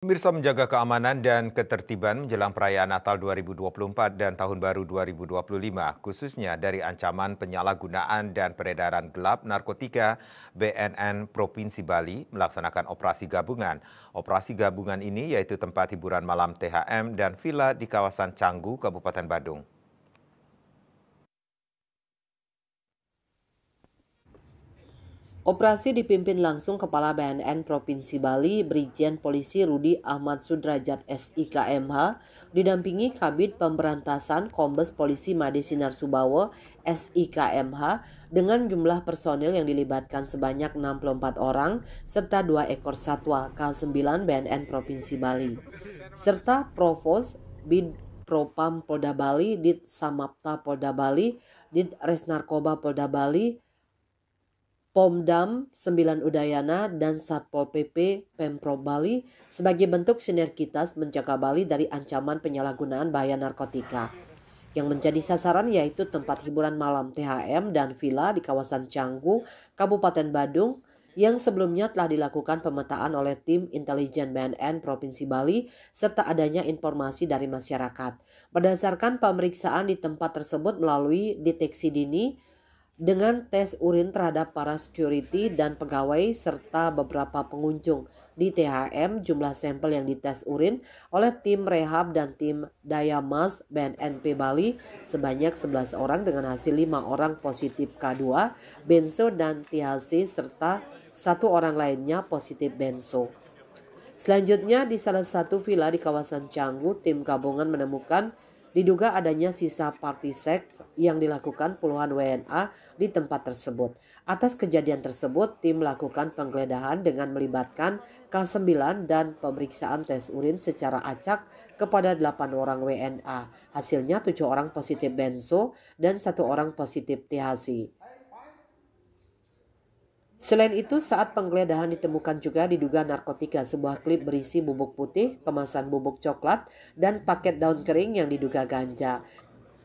Pemirsa, menjaga keamanan dan ketertiban menjelang perayaan Natal 2024 dan Tahun Baru 2025, khususnya dari ancaman penyalahgunaan dan peredaran gelap narkotika, BNN Provinsi Bali melaksanakan operasi gabungan. Operasi gabungan ini yaitu tempat hiburan malam THM dan villa di kawasan Canggu, Kabupaten Badung. Operasi dipimpin langsung Kepala BNN Provinsi Bali, Brigjen Polisi Rudi Ahmad Sudrajat SIKMH, didampingi Kabid Pemberantasan Kombes Polisi Made Sinar Subawo SIKMH dengan jumlah personil yang dilibatkan sebanyak 64 orang serta 2 ekor satwa K9 BNN Provinsi Bali, serta Provos Bid Propam Polda Bali, Dit Samapta Polda Bali, Dit Res Narkoba Polda Bali, Pomdam 9 Udayana dan Satpol PP Pemprov Bali sebagai bentuk sinergitas menjaga Bali dari ancaman penyalahgunaan bahaya narkotika. Yang menjadi sasaran yaitu tempat hiburan malam THM dan villa di kawasan Canggu, Kabupaten Badung yang sebelumnya telah dilakukan pemetaan oleh tim intelijen BNN Provinsi Bali serta adanya informasi dari masyarakat. Berdasarkan pemeriksaan di tempat tersebut melalui deteksi dini, dengan tes urin terhadap para security dan pegawai serta beberapa pengunjung di THM, jumlah sampel yang dites urin oleh tim rehab dan tim Dayamas BNNP Bali sebanyak 11 orang dengan hasil 5 orang positif K2, benzo dan THC serta 1 orang lainnya positif benzo. Selanjutnya di salah satu villa di kawasan Canggu, tim gabungan menemukan diduga adanya sisa party seks yang dilakukan puluhan WNA di tempat tersebut. Atas kejadian tersebut, tim melakukan penggeledahan dengan melibatkan K9 dan pemeriksaan tes urin secara acak kepada 8 orang WNA. Hasilnya 7 orang positif benzo dan 1 orang positif THC. Selain itu, saat penggeledahan ditemukan juga diduga narkotika, sebuah klip berisi bubuk putih, kemasan bubuk coklat, dan paket daun kering yang diduga ganja.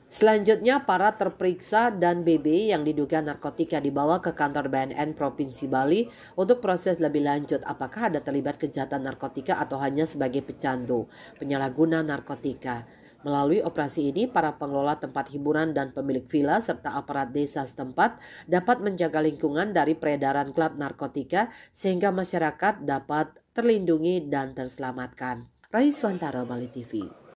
Selanjutnya, para terperiksa dan BB yang diduga narkotika dibawa ke kantor BNN Provinsi Bali untuk proses lebih lanjut apakah ada terlibat kejahatan narkotika atau hanya sebagai pecandu, penyalahguna narkotika. Melalui operasi ini, para pengelola tempat hiburan dan pemilik villa serta aparat desa setempat dapat menjaga lingkungan dari peredaran klub narkotika sehingga masyarakat dapat terlindungi dan terselamatkan. Raiswantara, Bali TV.